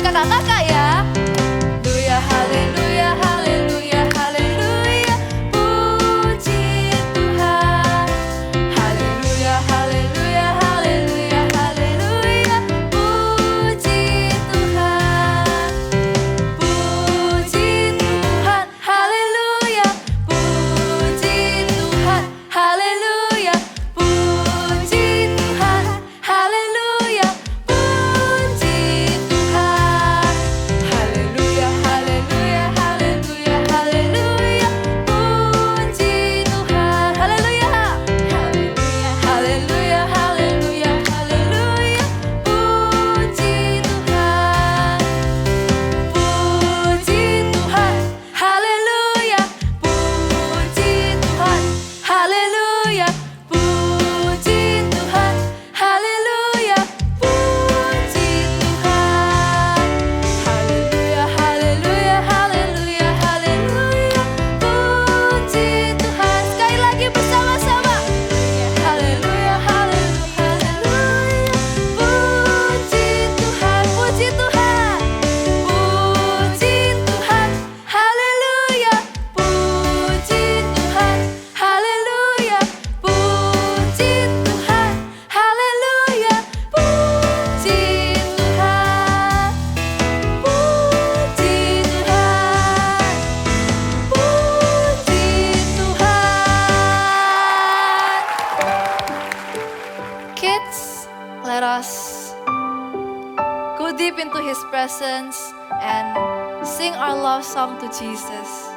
kakak-kakak ya. Haleluya, haleluya, haleluya, puji Tuhan. Haleluya, haleluya, haleluya, haleluya, puji Tuhan. Puji Tuhan, haleluya, puji Tuhan, haleluya, puji Tuhan, haleluya, puji Tuhan. Haleluya, haleluya, haleluya, haleluya, puji Tuhan. Haleluya. Haleluya, haleluya, haleluya, puji Tuhan. Puji Tuhan, haleluya, puji Tuhan, haleluya, puji Tuhan, haleluya, puji Tuhan. Haleluya, haleluya, haleluya, haleluya, puji Tuhan. Sekali lagi bersama-sama. Haleluya, haleluya, haleluya, puji Tuhan, puji Tuhan. Puji Tuhan, haleluya, puji Tuhan, haleluya, puji Tuhan, haleluya, puji Tuhan, puji Tuhan, puji Tuhan. Kids, let us go deep into His presence and sing our love song to Jesus.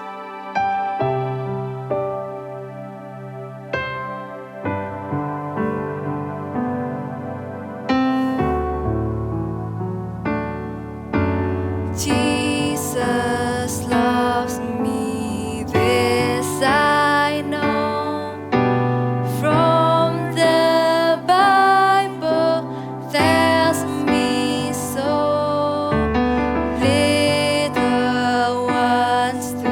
Jesus loves me, this I know. From the Bible tells me so. Little ones to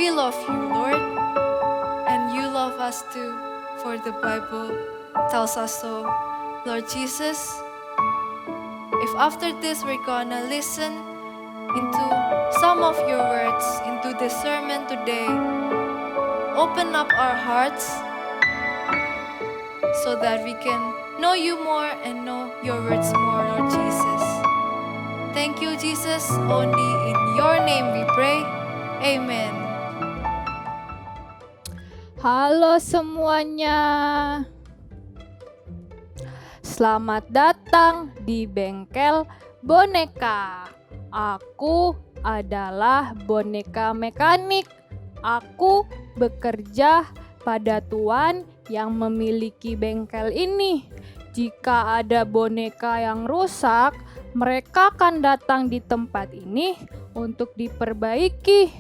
we love you, Lord, and you love us too, for the Bible tells us so. Lord Jesus, if after this we're gonna listen into some of your words, into the sermon today, open up our hearts so that we can know you more and know your words more, Lord Jesus. Thank you, Jesus. Only in your name we pray. Amen. Halo semuanya. Selamat datang di bengkel boneka. Aku adalah boneka mekanik. Aku bekerja pada tuan yang memiliki bengkel ini. Jika ada boneka yang rusak, mereka akan datang di tempat ini untuk diperbaiki.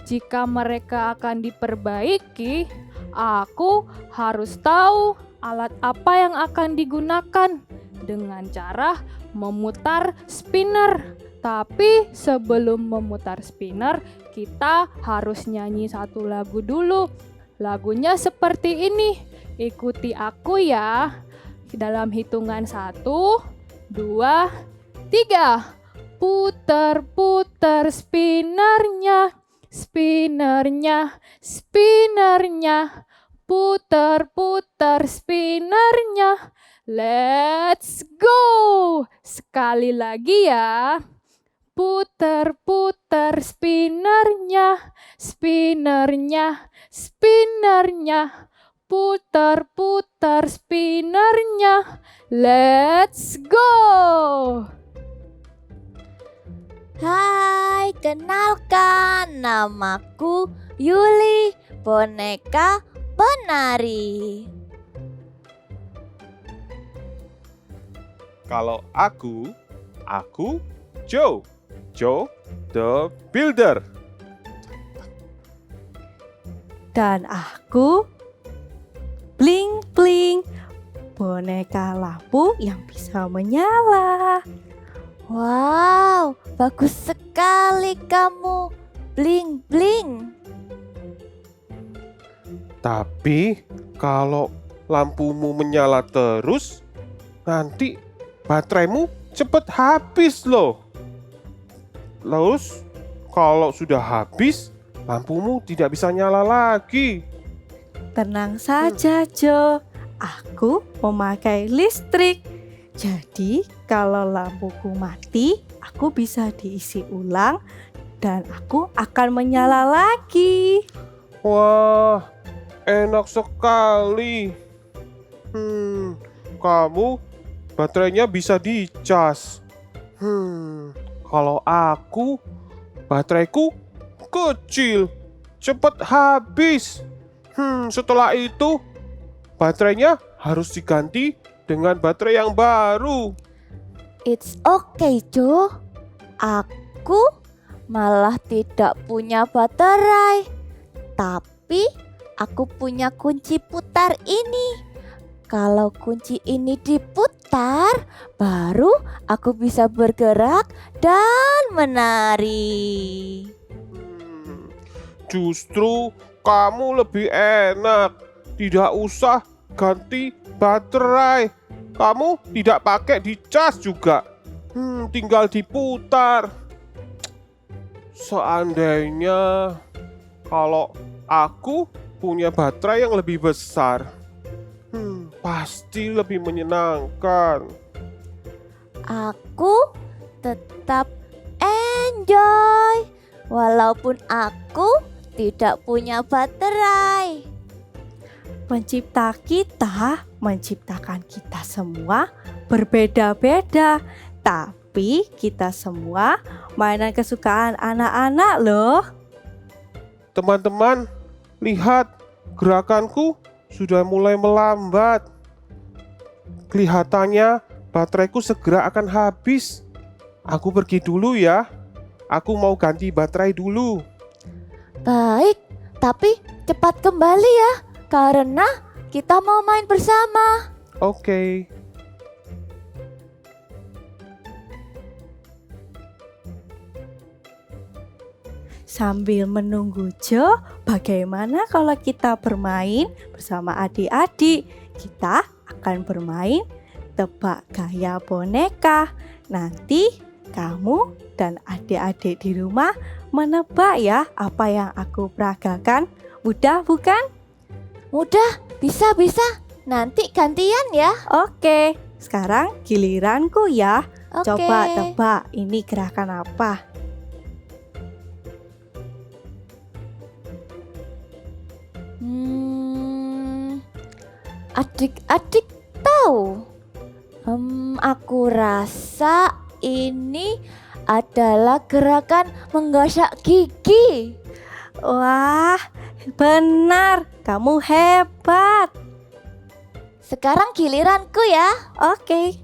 Jika mereka akan diperbaiki, aku harus tahu alat apa yang akan digunakan dengan cara memutar spinner. Tapi sebelum memutar spinner, kita harus nyanyi satu lagu dulu. Lagunya seperti ini. Ikuti aku ya. Dalam hitungan 1, 2, 3. Puter-puter spinnernya, spinnernya, spinnernya. Puter-puter spinnernya. Let's go. Sekali lagi ya. Puter-puter spinnernya, spinnernya, spinnernya. Puter-puter spinnernya. Let's go. Hai, kenalkan, namaku Yuli, boneka penari. Kalau aku Joe the Builder. Dan aku Bling Bling, boneka lampu yang bisa menyala. Wow, bagus sekali kamu, Bling Bling. Tapi kalau lampumu menyala terus, nanti bateraimu cepat habis loh. Terus kalau sudah habis, lampumu tidak bisa nyala lagi. Tenang saja Jo, aku memakai listrik. Jadi kalau lampuku mati, aku bisa diisi ulang dan aku akan menyala lagi. Wah, enak sekali. Kamu baterainya bisa dicas. Kalau aku, bateraiku kecil, cepat habis. Setelah itu, baterainya harus diganti dengan baterai yang baru. It's okay, Jo. Aku malah tidak punya baterai. Tapi aku punya kunci putar ini. Kalau kunci ini diputar, baru aku bisa bergerak dan menari. Justru kamu lebih enak. Tidak usah ganti baterai. Kamu tidak pakai dicas juga. Tinggal diputar. Seandainya kalau aku punya baterai yang lebih besar, pasti lebih menyenangkan. Aku tetap enjoy walaupun aku tidak punya baterai. Pencipta kita menciptakan kita semua berbeda-beda, tapi kita semua mainan kesukaan anak-anak loh. Teman-teman, lihat gerakanku sudah mulai melambat. Kelihatannya bateraiku segera akan habis. Aku pergi dulu ya. Aku mau ganti baterai dulu. Baik, tapi cepat kembali ya, karena kita mau main bersama. Oke. sambil menunggu Jo, bagaimana kalau kita bermain bersama adik-adik? Kita akan bermain tebak gaya boneka. Nanti kamu dan adik-adik di rumah menebak ya apa yang aku peragakan. Mudah bukan? Mudah, bisa. Nanti gantian ya. Oke, sekarang giliranku ya. Oke. Coba tebak, ini gerakan apa? Adik-adik tahu. Aku rasa ini adalah gerakan menggosok gigi. Wah, benar. Kamu hebat. Sekarang giliranku ya. Oke.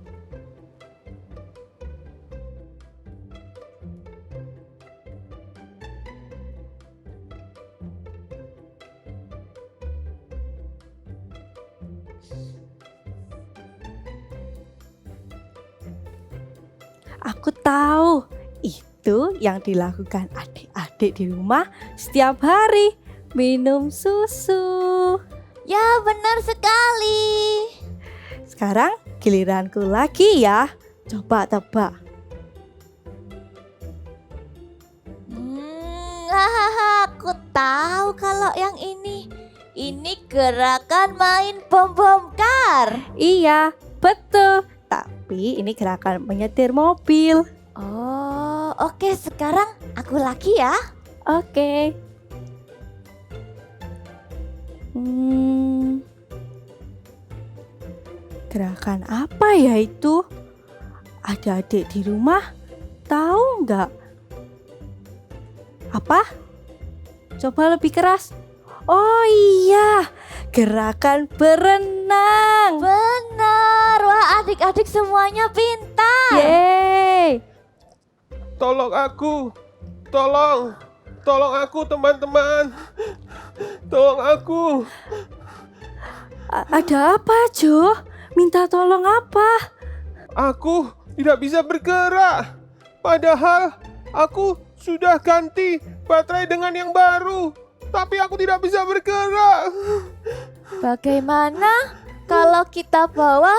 Aku tahu itu yang dilakukan adik-adik di rumah setiap hari, minum susu. Ya, benar sekali. Sekarang giliranku lagi ya. Coba tebak. Aku tahu kalau yang ini. Ini gerakan main bom-bom kar. Iya, betul. Tapi ini gerakan menyetir mobil. Oh, oke, sekarang aku lagi ya. Oke. Gerakan apa ya itu? Adik-adik di rumah tahu nggak? Apa? Coba lebih keras. Oh iya, gerakan berenang. Benar. Wah, adik-adik semuanya pintar. Yeay. Tolong aku. Tolong aku teman-teman. Tolong aku. Ada apa, Jo? Minta tolong apa? Aku tidak bisa bergerak. Padahal aku sudah ganti baterai dengan yang baru. Tapi aku tidak bisa bergerak. Bagaimana kalau kita bawa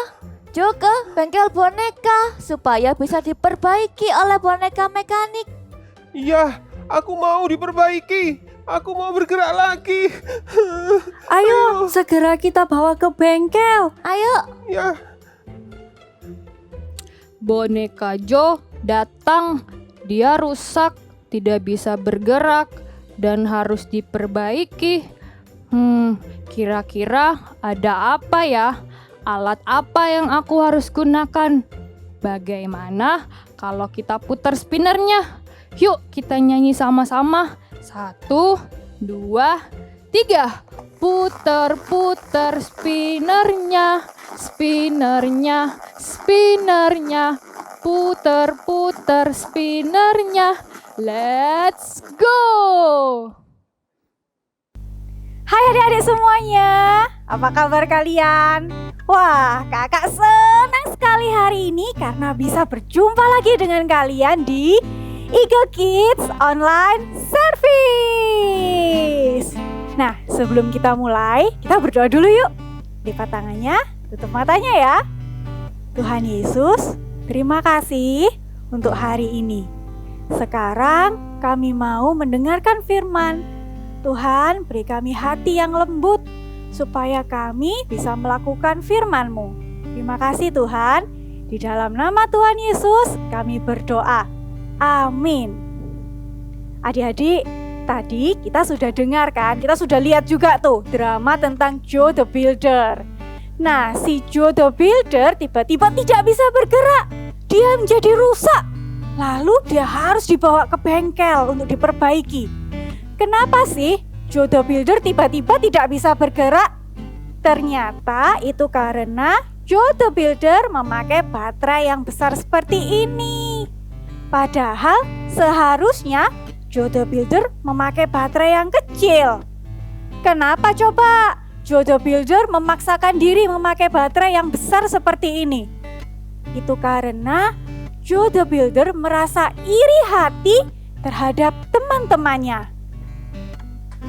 Jo ke bengkel boneka supaya bisa diperbaiki oleh boneka mekanik? Iya, aku mau diperbaiki. Aku mau bergerak lagi. Ayo, segera kita bawa ke bengkel. Ayo. Ya, Boneka Jo datang. Dia rusak, tidak bisa bergerak, dan harus diperbaiki. Kira-kira ada apa ya? Alat apa yang aku harus gunakan? Bagaimana kalau kita putar spinnernya? Yuk kita nyanyi sama-sama. 1, 2, 3. Putar-putar spinnernya, spinnernya, spinnernya. Putar-putar spinnernya. Let's go! Hai adik-adik semuanya, apa kabar kalian? Wah, kakak senang sekali hari ini karena bisa berjumpa lagi dengan kalian di Eagle Kids Online Service. Nah, sebelum kita mulai, kita berdoa dulu yuk. Lipat tangannya, tutup matanya ya. Tuhan Yesus, terima kasih untuk hari ini. Sekarang kami mau mendengarkan firman. Tuhan, beri kami hati yang lembut supaya kami bisa melakukan firman-Mu. Terima kasih Tuhan. Di dalam nama Tuhan Yesus kami berdoa. Amin. Adik-adik, tadi kita sudah dengarkan, kita sudah lihat juga tuh drama tentang Joe the Builder. Nah, si Joe the Builder tiba-tiba tidak bisa bergerak. Dia menjadi rusak. Lalu dia harus dibawa ke bengkel untuk diperbaiki. Kenapa sih Joe the Builder tiba-tiba tidak bisa bergerak? Ternyata itu karena Joe the Builder memakai baterai yang besar seperti ini. Padahal seharusnya Joe the Builder memakai baterai yang kecil. Kenapa coba Joe the Builder memaksakan diri memakai baterai yang besar seperti ini? Itu karena Joe the Builder merasa iri hati terhadap teman-temannya.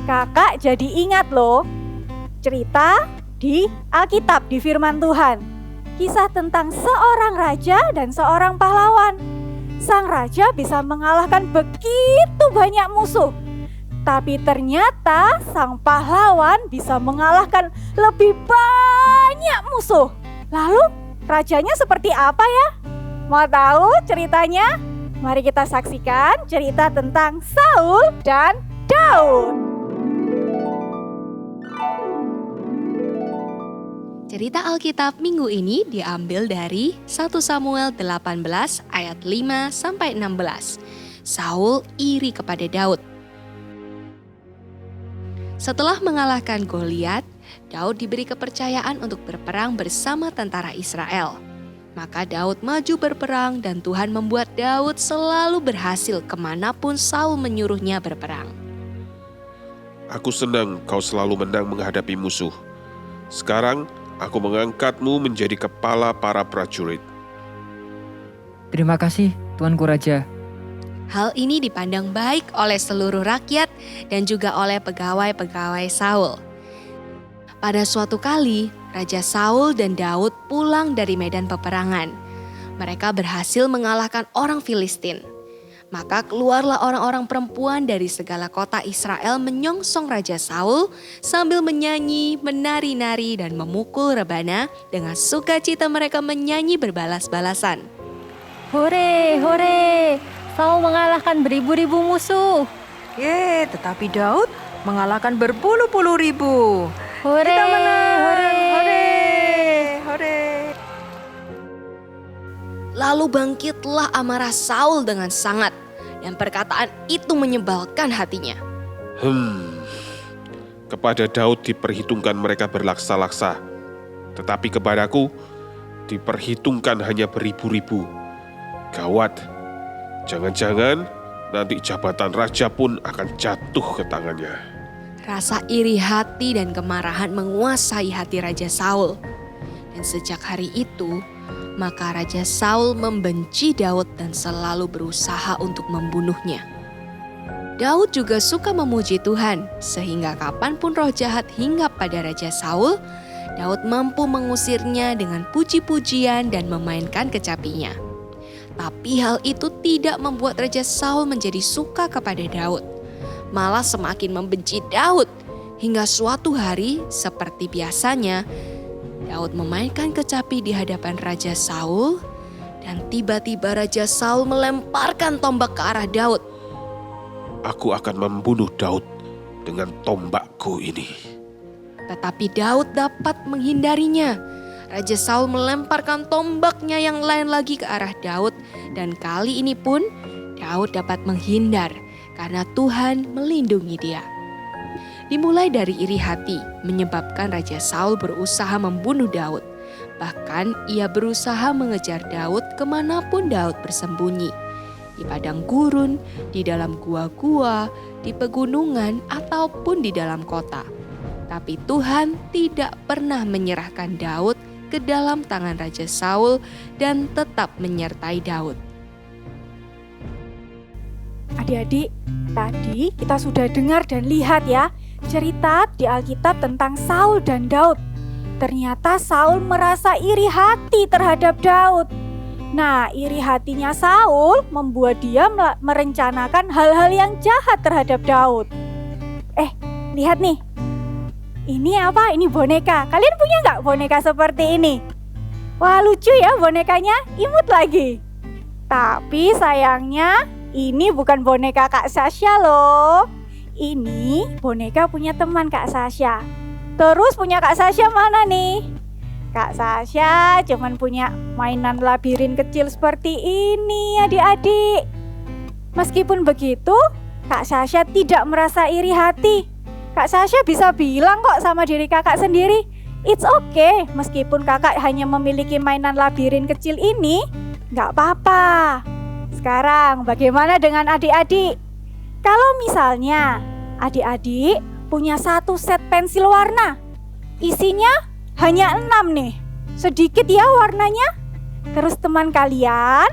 kakak jadi ingat loh cerita di Alkitab, di firman Tuhan. Kisah tentang seorang raja dan seorang pahlawan. Sang raja bisa mengalahkan begitu banyak musuh. Tapi ternyata sang pahlawan bisa mengalahkan lebih banyak musuh. Lalu rajanya seperti apa ya? Mau tahu ceritanya? Mari kita saksikan cerita tentang Saul dan Daud. Cerita Alkitab minggu ini diambil dari 1 Samuel 18 ayat 5-16. Saul iri kepada Daud. Setelah mengalahkan Goliat, Daud diberi kepercayaan untuk berperang bersama tentara Israel. Maka Daud maju berperang dan Tuhan membuat Daud selalu berhasil kemanapun Saul menyuruhnya berperang. Aku senang kau selalu menang menghadapi musuh. Sekarang aku mengangkatmu menjadi kepala para prajurit. Terima kasih, Tuanku Raja. Hal ini dipandang baik oleh seluruh rakyat dan juga oleh pegawai-pegawai Saul. Pada suatu kali, Raja Saul dan Daud pulang dari medan peperangan. Mereka berhasil mengalahkan orang Filistin. Maka keluarlah orang-orang perempuan dari segala kota Israel menyongsong Raja Saul sambil menyanyi, menari-nari dan memukul rebana. Dengan sukacita mereka menyanyi berbalas-balasan. Hore, hore, Saul mengalahkan beribu-ribu musuh. Tetapi Daud mengalahkan berpuluh-puluh ribu. Hore, Kita menang. hore. Hore. Lalu bangkitlah amarah Saul dengan sangat, dan perkataan itu menyebalkan hatinya. Kepada Daud diperhitungkan mereka berlaksa-laksa, tetapi kepadaku diperhitungkan hanya beribu-ribu. Gawat, jangan-jangan nanti jabatan raja pun akan jatuh ke tangannya. Rasa iri hati dan kemarahan menguasai hati Raja Saul. Dan sejak hari itu, maka Raja Saul membenci Daud dan selalu berusaha untuk membunuhnya. Daud juga suka memuji Tuhan, sehingga kapanpun roh jahat hinggap pada Raja Saul, Daud mampu mengusirnya dengan puji-pujian dan memainkan kecapinya. Tapi hal itu tidak membuat Raja Saul menjadi suka kepada Daud, malah semakin membenci Daud. Hingga suatu hari, seperti biasanya, Daud memainkan kecapi di hadapan Raja Saul, dan tiba-tiba Raja Saul melemparkan tombak ke arah Daud. Aku akan membunuh Daud dengan tombakku ini. Tetapi Daud dapat menghindarinya. Raja Saul melemparkan tombaknya yang lain lagi ke arah Daud, dan kali ini pun Daud dapat menghindar karena Tuhan melindungi dia. Dimulai dari iri hati menyebabkan Raja Saul berusaha membunuh Daud. Bahkan ia berusaha mengejar Daud kemanapun Daud bersembunyi. Di padang gurun, di dalam gua-gua, di pegunungan, ataupun di dalam kota. Tapi Tuhan tidak pernah menyerahkan Daud ke dalam tangan Raja Saul dan tetap menyertai Daud. Adik-adik, tadi kita sudah dengar dan lihat ya cerita di Alkitab tentang Saul dan Daud. Ternyata Saul merasa iri hati terhadap Daud. Nah, iri hatinya Saul membuat dia merencanakan hal-hal yang jahat terhadap Daud. Lihat nih. Ini apa? Ini boneka. Kalian punya nggak boneka seperti ini? Wah, lucu ya bonekanya, imut lagi. Tapi sayangnya ini bukan boneka Kak Sasha loh. Ini boneka punya teman Kak Sasha. Terus punya Kak Sasha mana nih? Kak Sasha cuman punya mainan labirin kecil seperti ini adik-adik. Meskipun begitu, Kak Sasha tidak merasa iri hati. Kak Sasha bisa bilang kok sama diri kakak sendiri, it's okay, meskipun kakak hanya memiliki mainan labirin kecil ini, gak apa-apa. Sekarang bagaimana dengan adik-adik? Kalau misalnya adik-adik punya satu set pensil warna, isinya hanya 6 nih, sedikit ya warnanya. Terus teman kalian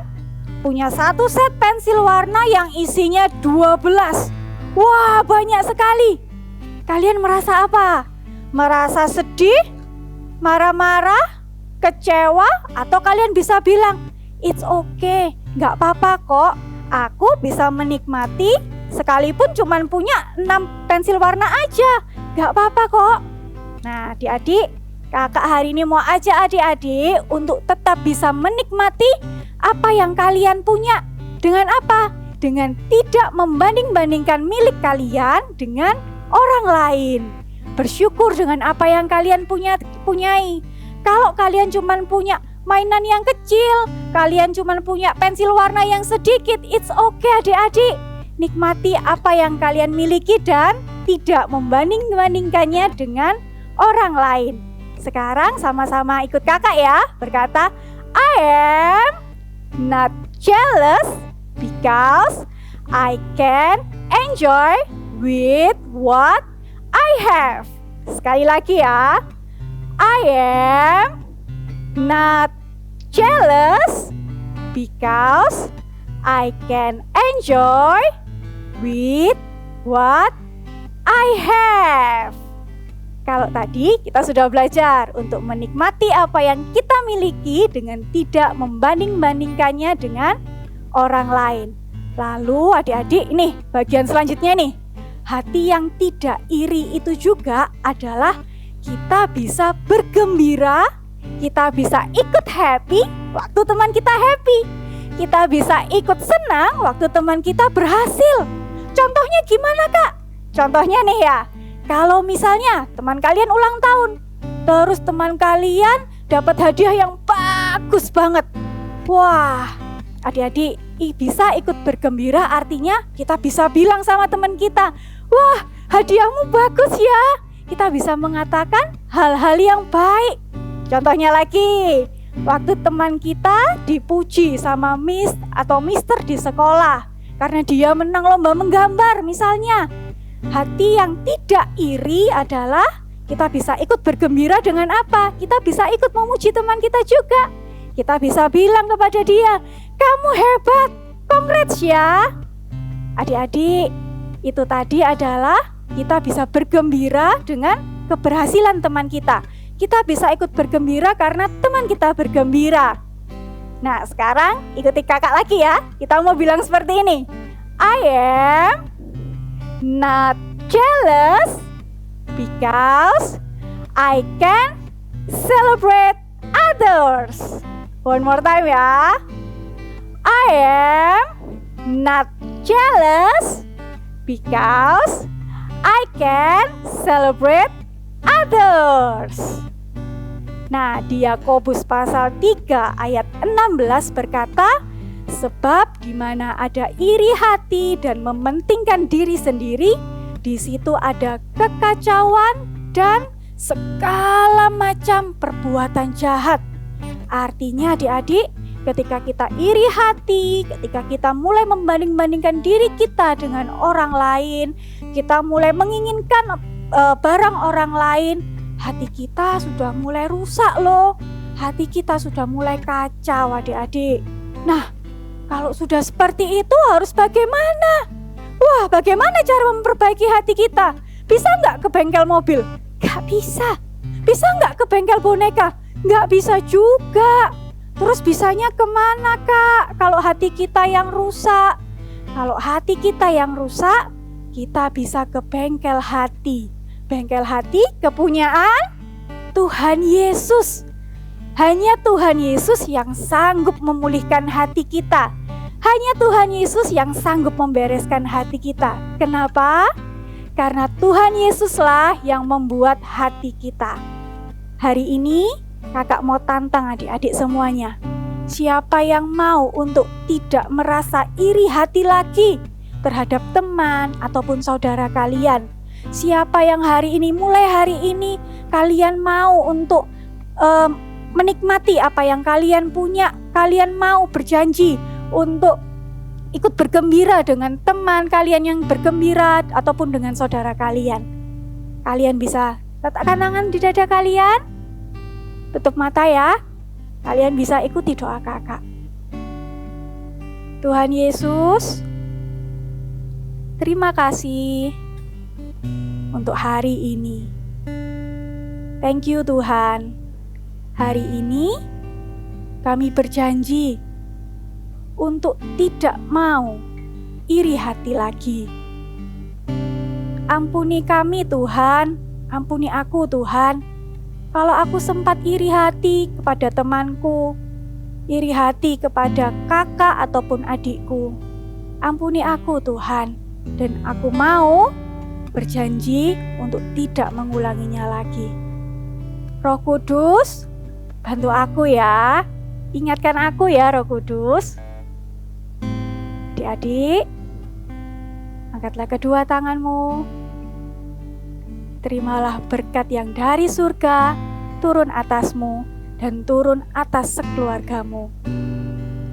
punya satu set pensil warna yang isinya 12. Wah, banyak sekali. Kalian merasa apa? Merasa sedih? Marah-marah? Kecewa? Atau kalian bisa bilang, it's okay, gak apa-apa kok. Aku bisa menikmati sekalipun cuma punya 6 pensil warna aja. Gak apa-apa kok. Nah adik-adik, kakak hari ini mau ajak adik-adik untuk tetap bisa menikmati apa yang kalian punya. Dengan apa? Dengan tidak membanding-bandingkan milik kalian dengan orang lain. Bersyukur dengan apa yang kalian punyai. Kalau kalian cuma punya mainan yang kecil, kalian cuma punya pensil warna yang sedikit, it's okay adik-adik. Nikmati apa yang kalian miliki dan tidak membanding-bandingkannya dengan orang lain. Sekarang sama-sama ikut kakak ya, berkata, I am not jealous because I can enjoy with what I have. Sekali lagi ya, I am not jealous because I can enjoy with what I have. Kalau tadi kita sudah belajar untuk menikmati apa yang kita miliki dengan tidak membanding-bandingkannya dengan orang lain. Lalu adik-adik, ini bagian selanjutnya nih. Hati yang tidak iri itu juga adalah kita bisa bergembira, kita bisa ikut happy waktu teman kita happy. Kita bisa ikut senang waktu teman kita berhasil. Contohnya gimana kak? Contohnya nih ya, kalau misalnya teman kalian ulang tahun, terus teman kalian dapat hadiah yang bagus banget. Wah, adik-adik bisa ikut bergembira, artinya kita bisa bilang sama teman kita, wah hadiahmu bagus ya. Kita bisa mengatakan hal-hal yang baik. Contohnya lagi, waktu teman kita dipuji sama Miss atau Mister di sekolah karena dia menang lomba menggambar misalnya. Hati yang tidak iri adalah kita bisa ikut bergembira dengan apa? Kita bisa ikut memuji teman kita juga. Kita bisa bilang kepada dia, kamu hebat, congrats ya. Adik-adik, itu tadi adalah kita bisa bergembira dengan keberhasilan teman kita. Kita bisa ikut bergembira karena teman kita bergembira. Nah sekarang ikuti kakak lagi ya. Kita mau bilang seperti ini, I am not jealous because I can celebrate others. One more time ya. I am not jealous because I can celebrate others. Nah, di Yakobus pasal 3 ayat 16 berkata, sebab di mana ada iri hati dan mementingkan diri sendiri, di situ ada kekacauan dan segala macam perbuatan jahat. Artinya adik-adik, ketika kita iri hati, ketika kita mulai membanding-bandingkan diri kita dengan orang lain, kita mulai menginginkan barang orang lain, hati kita sudah mulai rusak loh. Hati kita sudah mulai kacau adik-adik. Nah, kalau sudah seperti itu harus bagaimana? Wah, bagaimana cara memperbaiki hati kita? Bisa nggak ke bengkel mobil? Nggak bisa. Bisa nggak ke bengkel boneka? Nggak bisa juga. Terus bisanya kemana kak? Kalau hati kita yang rusak. Kalau hati kita yang rusak, kita bisa ke bengkel hati. Bengkel hati kepunyaan Tuhan Yesus. Hanya Tuhan Yesus yang sanggup memulihkan hati kita. Hanya Tuhan Yesus yang sanggup membereskan hati kita. Kenapa? Karena Tuhan Yesuslah yang membuat hati kita. Hari ini kakak mau tantang adik-adik semuanya. Siapa yang mau untuk tidak merasa iri hati lagi terhadap teman ataupun saudara kalian? Siapa yang mulai hari ini kalian mau untuk menikmati apa yang kalian punya? Kalian mau berjanji untuk ikut bergembira dengan teman kalian yang bergembira ataupun dengan saudara kalian. Kalian bisa letakkan tangan di dada kalian, tutup mata ya. Kalian bisa ikuti doa kakak. Tuhan Yesus, terima kasih untuk hari ini. Thank you Tuhan. Hari ini kami berjanji untuk tidak mau iri hati lagi. Ampuni kami Tuhan, ampuni aku Tuhan, kalau aku sempat iri hati kepada temanku, iri hati kepada kakak ataupun adikku. Ampuni aku Tuhan, dan aku mau berjanji untuk tidak mengulanginya lagi. Roh Kudus, bantu aku ya, ingatkan aku ya Roh Kudus. Adik-adik, angkatlah kedua tanganmu. Terimalah berkat yang dari surga turun atasmu dan turun atas sekeluargamu.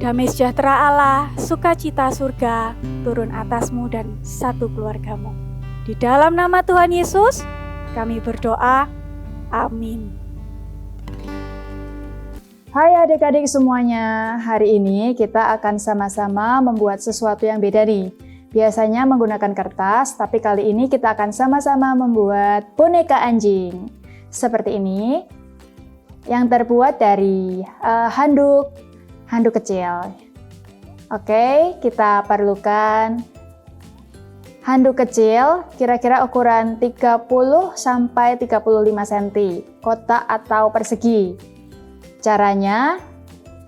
Damai sejahtera Allah, sukacita surga turun atasmu dan satu keluargamu. Di dalam nama Tuhan Yesus, kami berdoa. Amin. Hai adik-adik semuanya, hari ini kita akan sama-sama membuat sesuatu yang beda nih. Biasanya menggunakan kertas, tapi kali ini kita akan sama-sama membuat boneka anjing. Seperti ini, yang terbuat dari handuk kecil. Oke, kita perlukan handuk kecil, kira-kira ukuran 30 sampai 35 cm, kotak atau persegi. Caranya,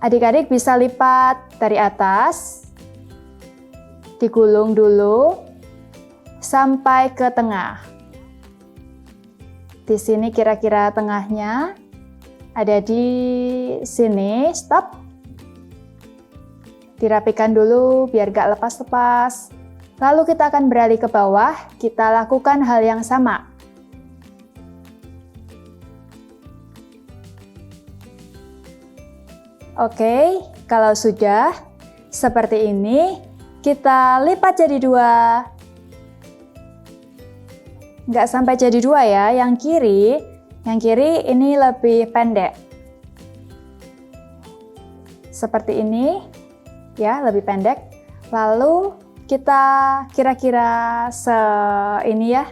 adik-adik bisa lipat dari atas, digulung dulu sampai ke tengah. Di sini kira-kira tengahnya ada di sini, stop. Dirapikan dulu biar gak lepas-lepas. Lalu kita akan beralih ke bawah, kita lakukan hal yang sama. Oke, kalau sudah seperti ini, kita lipat jadi 2. Nggak sampai jadi 2 ya, yang kiri ini lebih pendek. Seperti ini, ya, lebih pendek. Lalu kita kira-kira ini ya,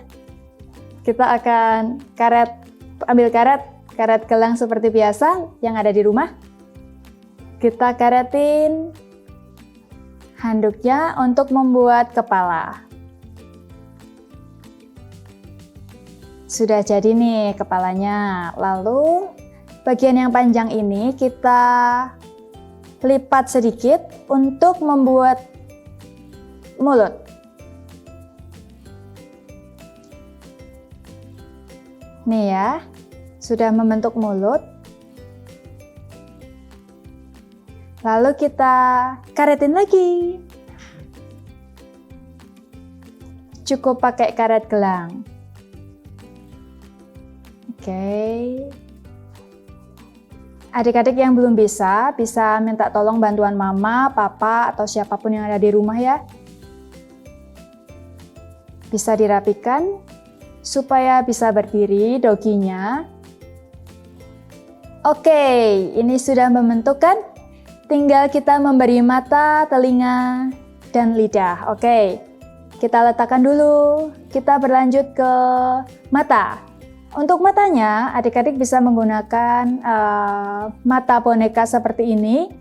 kita akan ambil karet gelang seperti biasa yang ada di rumah. Kita karetin handuknya untuk membuat kepala. Sudah jadi nih kepalanya. Lalu bagian yang panjang ini kita lipat sedikit untuk membuat mulut. Nih ya, sudah membentuk mulut. Lalu kita karetin lagi. Cukup pakai karet gelang. Oke. Adik-adik yang belum bisa minta tolong bantuan mama, papa, atau siapapun yang ada di rumah ya. Bisa dirapikan supaya bisa berdiri doginya. Oke, ini sudah membentuk kan? Tinggal kita memberi mata, telinga, dan lidah. Oke, kita letakkan dulu. Kita berlanjut ke mata. Untuk matanya, adik-adik bisa menggunakan mata boneka seperti ini.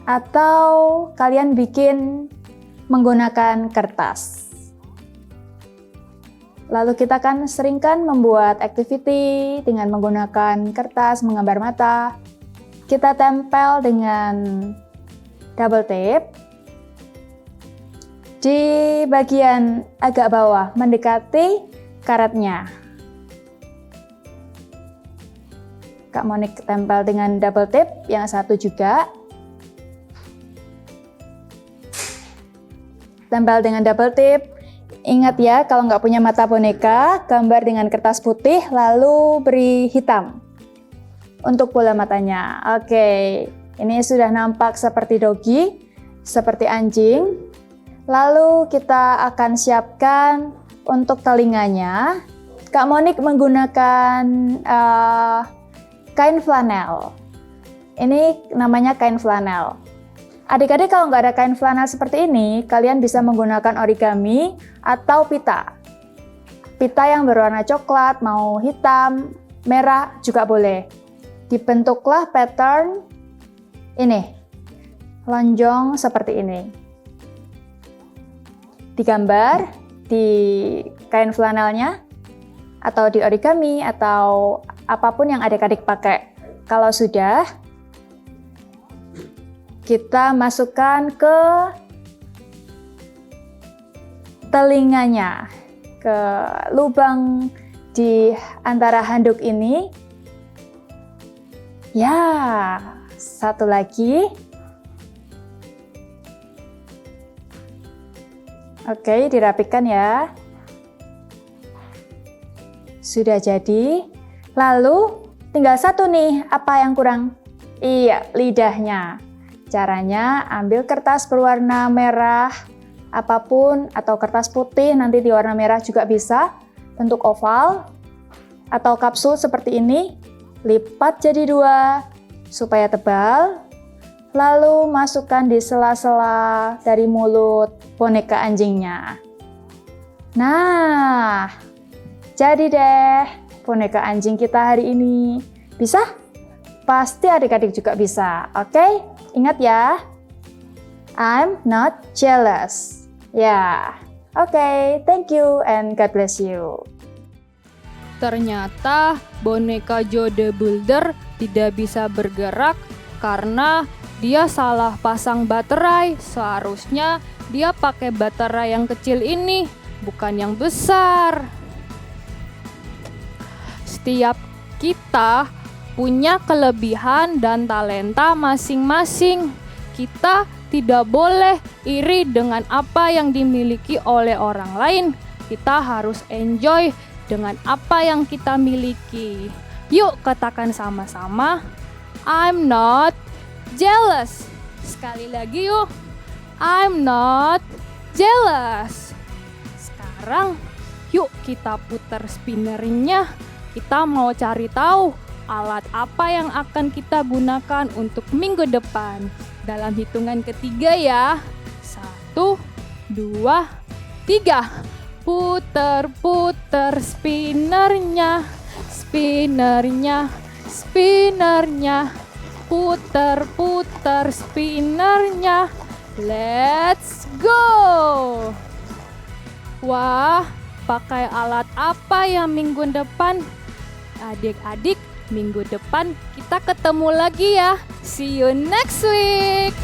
Atau kalian bikin menggunakan kertas. Lalu kita kan sering membuat activity dengan menggunakan kertas, menggambar mata. Kita tempel dengan double tape di bagian agak bawah mendekati karetnya. Kak Monik tempel dengan double tape, yang satu juga. Tempel dengan double tape. Ingat ya, kalau nggak punya mata boneka, gambar dengan kertas putih lalu beri hitam untuk bola matanya. Oke, ini sudah nampak seperti dogi, seperti anjing. Lalu kita akan siapkan untuk telinganya. Kak Monik menggunakan kain flanel. Ini namanya kain flanel. Adik-adik kalau nggak ada kain flanel seperti ini, kalian bisa menggunakan origami atau pita. pita yang berwarna coklat, mau hitam, merah juga boleh. Dibentuklah pattern ini, lonjong seperti ini. Digambar di kain flanelnya, atau di origami, atau apapun yang adik-adik pakai. Kalau sudah, kita masukkan ke telinganya, ke lubang di antara handuk ini. Ya, satu lagi. Oke, dirapikan ya. Sudah jadi. Lalu tinggal satu nih, apa yang kurang? Iya, lidahnya. Caranya ambil kertas berwarna merah, apapun, atau kertas putih, nanti di warna merah juga bisa, bentuk oval, atau kapsul seperti ini, lipat jadi 2, supaya tebal, lalu masukkan di sela-sela dari mulut boneka anjingnya. Nah, jadi deh boneka anjing kita hari ini. Bisa? Pasti adik-adik juga bisa, oke? Ingat ya, I'm not jealous. Ya, oke, thank you and God bless you. Ternyata boneka Joe the Builder tidak bisa bergerak karena dia salah pasang baterai. Seharusnya dia pakai baterai yang kecil ini, bukan yang besar. Setiap kita punya kelebihan dan talenta masing-masing. Kita tidak boleh iri dengan apa yang dimiliki oleh orang lain. Kita harus enjoy dengan apa yang kita miliki. Yuk katakan sama-sama, I'm not jealous. Sekali lagi yuk, I'm not jealous. Sekarang yuk kita putar spinnernya. Kita mau cari tahu alat apa yang akan kita gunakan untuk minggu depan. Dalam hitungan ketiga ya. 1, 2, 3. Puter-puter spinnernya. Spinnernya. Spinnernya. Puter-puter spinnernya. Let's go. Wah, pakai alat apa ya minggu depan? Adik-adik, minggu depan kita ketemu lagi ya. See you next week.